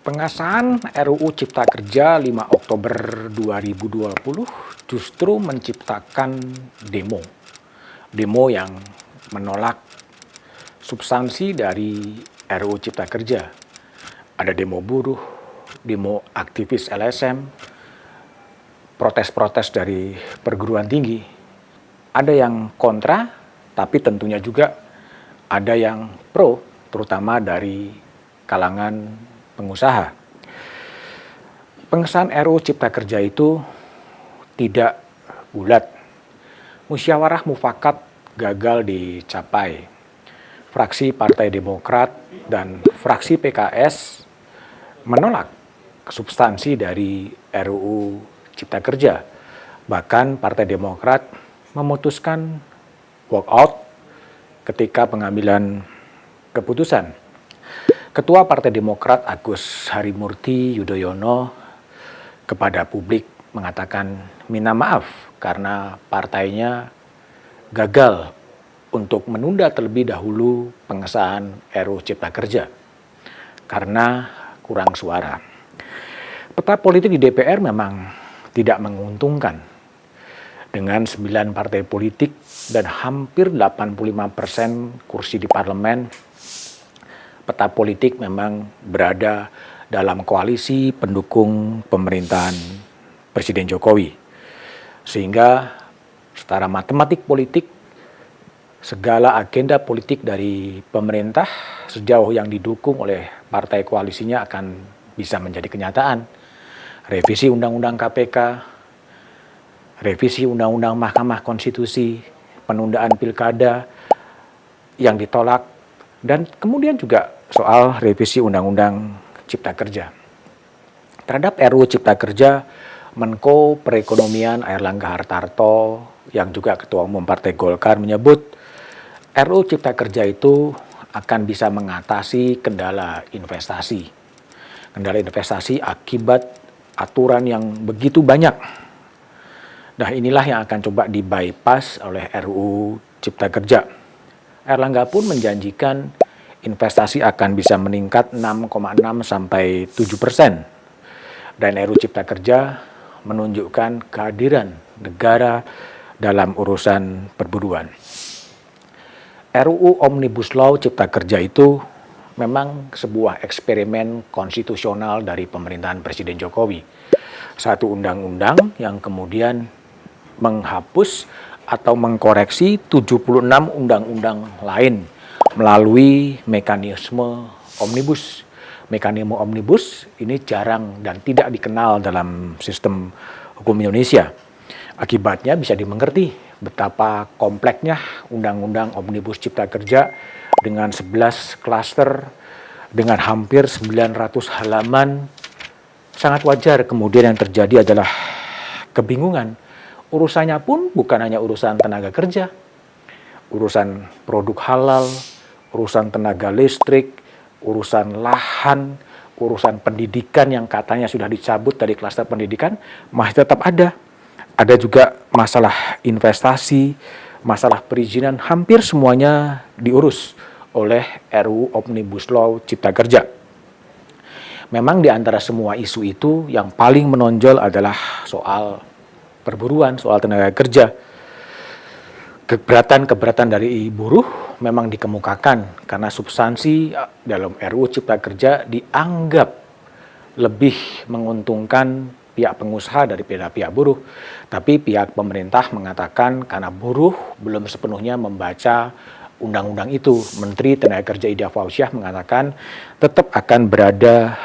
Pengesahan RUU Cipta Kerja 5 Oktober 2020 justru menciptakan demo. Demo yang menolak substansi dari RUU Cipta Kerja. Ada demo buruh, demo aktivis LSM, protes-protes dari perguruan tinggi. Ada yang kontra, tapi tentunya juga ada yang pro, terutama dari kalangan pengusaha. Pengesahan RUU Cipta Kerja itu tidak bulat. Musyawarah mufakat gagal dicapai. Fraksi Partai Demokrat dan fraksi PKS menolak substansi dari RUU Cipta Kerja. Bahkan Partai Demokrat memutuskan walk out ketika pengambilan keputusan. Ketua Partai Demokrat Agus Harimurti Yudhoyono kepada publik mengatakan minta maaf karena partainya gagal untuk menunda terlebih dahulu pengesahan RUU Cipta Kerja karena kurang suara. Peta politik di DPR memang tidak menguntungkan. Dengan 9 partai politik dan hampir 85% kursi di parlemen, peta politik memang berada dalam koalisi pendukung pemerintahan Presiden Jokowi. Sehingga secara matematik politik, segala agenda politik dari pemerintah sejauh yang didukung oleh partai koalisinya akan bisa menjadi kenyataan. Revisi Undang-Undang KPK, revisi Undang-Undang Mahkamah Konstitusi, penundaan pilkada yang ditolak, dan kemudian juga soal revisi Undang-Undang Cipta Kerja. Terhadap RUU Cipta Kerja, Menko Perekonomian Airlangga Hartarto yang juga Ketua Umum Partai Golkar menyebut RUU Cipta Kerja itu akan bisa mengatasi kendala investasi. Kendala investasi akibat aturan yang begitu banyak. Nah, inilah yang akan coba di-bypass oleh RUU Cipta Kerja. Airlangga pun menjanjikan investasi akan bisa meningkat 6,6 sampai 7%. Dan RUU Cipta Kerja menunjukkan kehadiran negara dalam urusan perburuan. RUU Omnibus Law Cipta Kerja itu memang sebuah eksperimen konstitusional dari pemerintahan Presiden Jokowi. Satu undang-undang yang kemudian menghapus atau mengkoreksi 76 undang-undang lain melalui mekanisme omnibus. Mekanisme omnibus ini jarang dan tidak dikenal dalam sistem hukum Indonesia. Akibatnya bisa dimengerti betapa kompleksnya Undang-Undang Omnibus Cipta Kerja dengan 11 klaster, dengan hampir 900 halaman. Sangat wajar kemudian yang terjadi adalah kebingungan. Urusannya pun bukan hanya urusan tenaga kerja, urusan produk halal, urusan tenaga listrik, urusan lahan, urusan pendidikan yang katanya sudah dicabut dari klaster pendidikan, masih tetap ada. Ada juga masalah investasi, masalah perizinan, hampir semuanya diurus oleh RUU Omnibus Law Cipta Kerja. Memang di antara semua isu itu yang paling menonjol adalah soal perburuan, soal tenaga kerja. Keberatan dari buruh memang dikemukakan karena substansi dalam RUU Cipta Kerja dianggap lebih menguntungkan pihak pengusaha daripada pihak buruh. Tapi pihak pemerintah mengatakan karena buruh belum sepenuhnya membaca undang-undang itu. Menteri Tenaga Kerja Ida Fauziah mengatakan tetap akan berada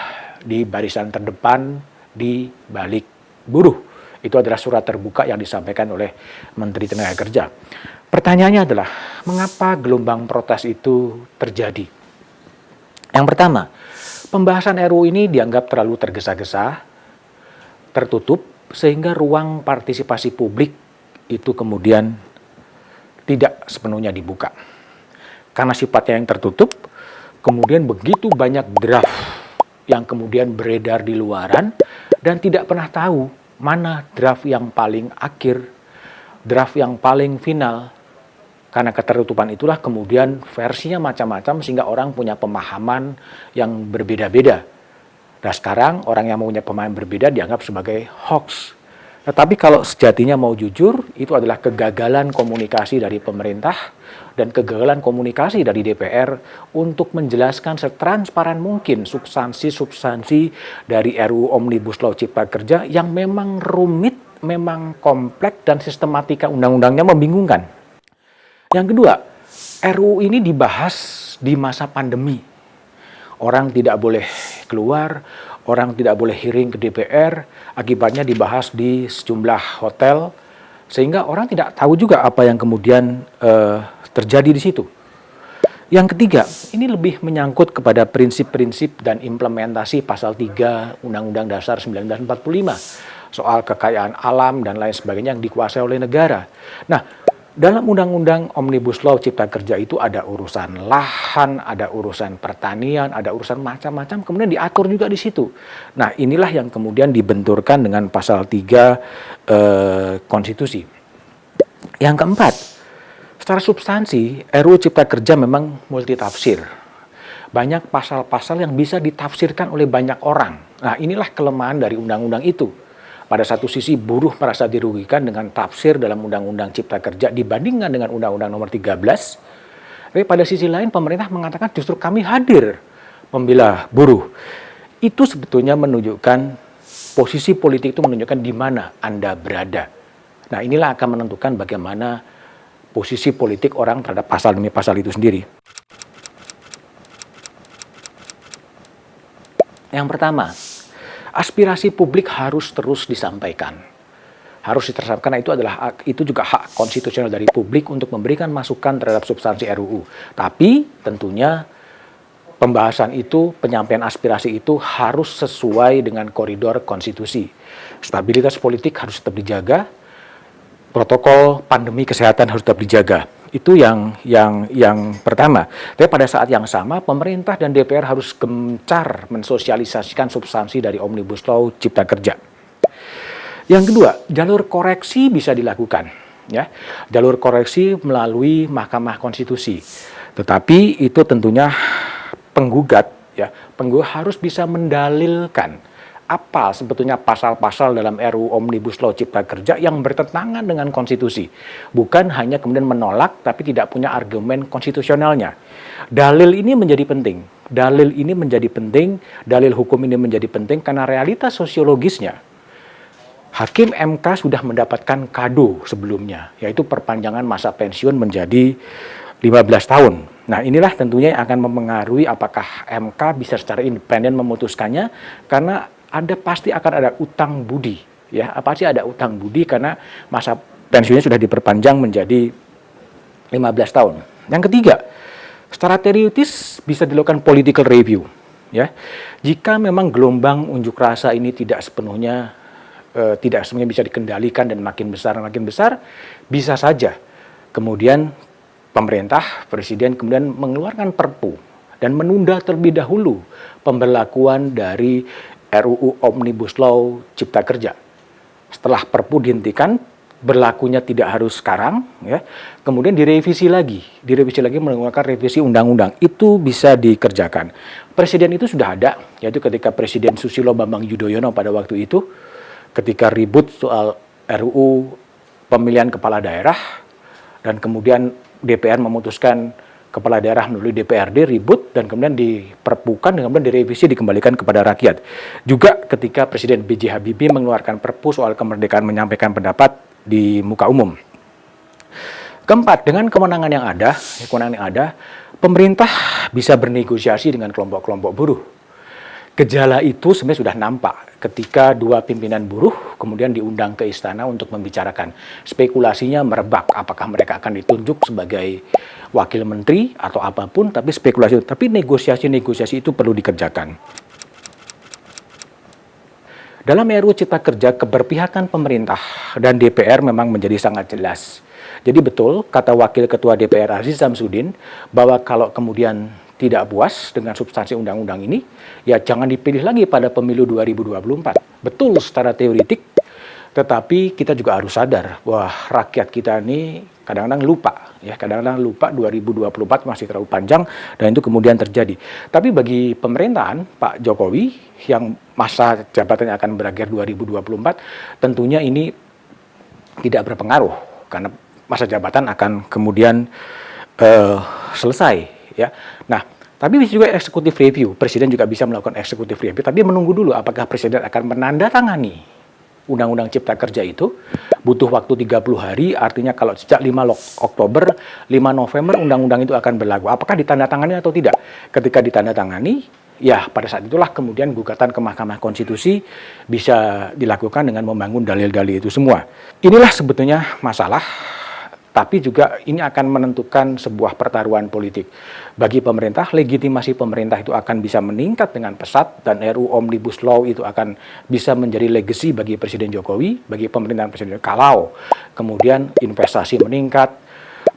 di barisan terdepan di balik buruh. Itu adalah surat terbuka yang disampaikan oleh Menteri Tenaga Kerja. Pertanyaannya adalah, mengapa gelombang protes itu terjadi? Yang pertama, pembahasan RUU ini dianggap terlalu tergesa-gesa, tertutup, sehingga ruang partisipasi publik itu kemudian tidak sepenuhnya dibuka. Karena sifatnya yang tertutup, kemudian begitu banyak draft yang kemudian beredar di luaran dan tidak pernah tahu mana draft yang paling akhir, draft yang paling final. Karena ketertutupan itulah kemudian versinya macam-macam sehingga orang punya pemahaman yang berbeda-beda. Nah sekarang orang yang punya pemahaman berbeda dianggap sebagai hoax. Tetapi kalau sejatinya mau jujur, itu adalah kegagalan komunikasi dari pemerintah dan kegagalan komunikasi dari DPR untuk menjelaskan setransparan mungkin substansi-substansi dari RUU Omnibus Law Cipta Kerja yang memang rumit, memang kompleks, dan sistematika undang-undangnya membingungkan. Yang kedua, RUU ini dibahas di masa pandemi. Orang tidak boleh keluar, orang tidak boleh hearing ke DPR, akibatnya dibahas di sejumlah hotel, sehingga orang tidak tahu juga apa yang kemudian terjadi di situ. Yang ketiga, ini lebih menyangkut kepada prinsip-prinsip dan implementasi pasal 3 Undang-Undang Dasar 1945, soal kekayaan alam dan lain sebagainya yang dikuasai oleh negara. Nah, dalam Undang-Undang Omnibus Law Cipta Kerja itu ada urusan lahan, ada urusan pertanian, ada urusan macam-macam, kemudian diatur juga di situ. Nah, inilah yang kemudian dibenturkan dengan pasal 3 konstitusi. Yang keempat, secara substansi, RUU Cipta Kerja memang multitafsir. Banyak pasal-pasal yang bisa ditafsirkan oleh banyak orang. Nah, inilah kelemahan dari undang-undang itu. Pada satu sisi buruh merasa dirugikan dengan tafsir dalam Undang-Undang Cipta Kerja dibandingkan dengan Undang-Undang Nomor 13. Tapi pada sisi lain pemerintah mengatakan justru kami hadir membela buruh. Itu sebetulnya menunjukkan posisi politik itu menunjukkan di mana Anda berada. Nah, inilah akan menentukan bagaimana posisi politik orang terhadap pasal demi pasal itu sendiri. Yang pertama, aspirasi publik harus terus disampaikan. Harus diterapkan, karena itu juga hak konstitusional dari publik untuk memberikan masukan terhadap substansi RUU. Tapi tentunya pembahasan itu, penyampaian aspirasi itu harus sesuai dengan koridor konstitusi. Stabilitas politik harus tetap dijaga, protokol pandemi kesehatan harus tetap dijaga. Itu yang pertama. Tapi pada saat yang sama, pemerintah dan DPR harus gencar mensosialisasikan substansi dari Omnibus Law Cipta Kerja. Yang kedua, jalur koreksi bisa dilakukan. Ya, jalur koreksi melalui Mahkamah Konstitusi. Tetapi itu tentunya penggugat harus bisa mendalilkan apa sebetulnya pasal-pasal dalam RUU Omnibus Law Cipta Kerja yang bertentangan dengan konstitusi. Bukan hanya kemudian menolak tapi tidak punya argumen konstitusionalnya. Dalil ini menjadi penting. Dalil hukum ini menjadi penting karena realitas sosiologisnya. Hakim MK sudah mendapatkan kado sebelumnya, yaitu perpanjangan masa pensiun menjadi 15 tahun. Nah, inilah tentunya yang akan mempengaruhi apakah MK bisa secara independen memutuskannya, karena pasti akan ada utang budi, ya. Pasti ada utang budi karena masa pensiunnya sudah diperpanjang menjadi 15 tahun. Yang ketiga, secara teoritis bisa dilakukan political review, ya. Jika memang gelombang unjuk rasa ini tidak sepenuhnya bisa dikendalikan dan makin besar, bisa saja kemudian pemerintah, presiden kemudian mengeluarkan perpu dan menunda terlebih dahulu pemberlakuan dari RUU Omnibus Law Cipta Kerja. Setelah perpu dihentikan, berlakunya tidak harus sekarang, ya. Kemudian direvisi lagi mengeluarkan revisi undang-undang. Itu bisa dikerjakan. Presiden itu sudah ada, yaitu ketika Presiden Susilo Bambang Yudhoyono pada waktu itu, ketika ribut soal RUU pemilihan kepala daerah, dan kemudian DPR memutuskan kepala daerah melalui DPRD ribut dan kemudian diperpukan dan kemudian direvisi dikembalikan kepada rakyat. Juga ketika Presiden B.J. Habibie mengeluarkan perpu soal kemerdekaan menyampaikan pendapat di muka umum. Keempat, dengan kewenangan yang ada, pemerintah bisa bernegosiasi dengan kelompok-kelompok buruh. Gejala itu sebenarnya sudah nampak ketika dua pimpinan buruh kemudian diundang ke istana untuk membicarakan. Spekulasinya merebak apakah mereka akan ditunjuk sebagai wakil menteri atau apapun, tapi negosiasi itu perlu dikerjakan. Dalam RUU Cipta Kerja, keberpihakan pemerintah dan DPR memang menjadi sangat jelas. Jadi betul kata Wakil Ketua DPR Aziz Samsudin bahwa kalau kemudian tidak puas dengan substansi undang-undang ini, ya jangan dipilih lagi pada pemilu 2024. Betul secara teoritik, tetapi kita juga harus sadar bahwa rakyat kita ini kadang-kadang lupa 2024 masih terlalu panjang dan itu kemudian terjadi. Tapi bagi pemerintahan Pak Jokowi, yang masa jabatannya akan berakhir 2024, tentunya ini tidak berpengaruh karena masa jabatan akan kemudian selesai, ya. Nah, tapi bisa juga executive review. Presiden juga bisa melakukan executive review, tapi menunggu dulu apakah presiden akan menandatangani Undang-Undang Cipta Kerja itu. Butuh waktu 30 hari, artinya kalau sejak 5 Oktober, 5 November undang-undang itu akan berlaku. Apakah ditandatangani atau tidak? Ketika ditandatangani, ya pada saat itulah kemudian gugatan ke Mahkamah Konstitusi bisa dilakukan dengan membangun dalil-dalil itu semua. Inilah sebetulnya masalah, tapi juga ini akan menentukan sebuah pertaruhan politik. Bagi pemerintah, legitimasi pemerintah itu akan bisa meningkat dengan pesat, dan RUU Omnibus Law itu akan bisa menjadi legacy bagi Presiden Jokowi, bagi pemerintahan Presiden. Kalau kemudian investasi meningkat,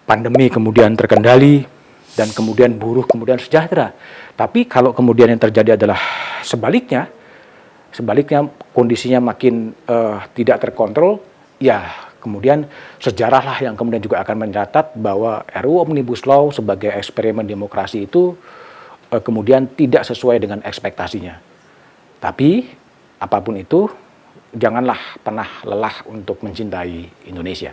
pandemi kemudian terkendali, dan kemudian buruh kemudian sejahtera. Tapi kalau kemudian yang terjadi adalah sebaliknya kondisinya makin tidak terkontrol, ya kemudian sejarahlah yang kemudian juga akan mencatat bahwa RUU Omnibus Law sebagai eksperimen demokrasi itu kemudian tidak sesuai dengan ekspektasinya. Tapi apapun itu, janganlah pernah lelah untuk mencintai Indonesia.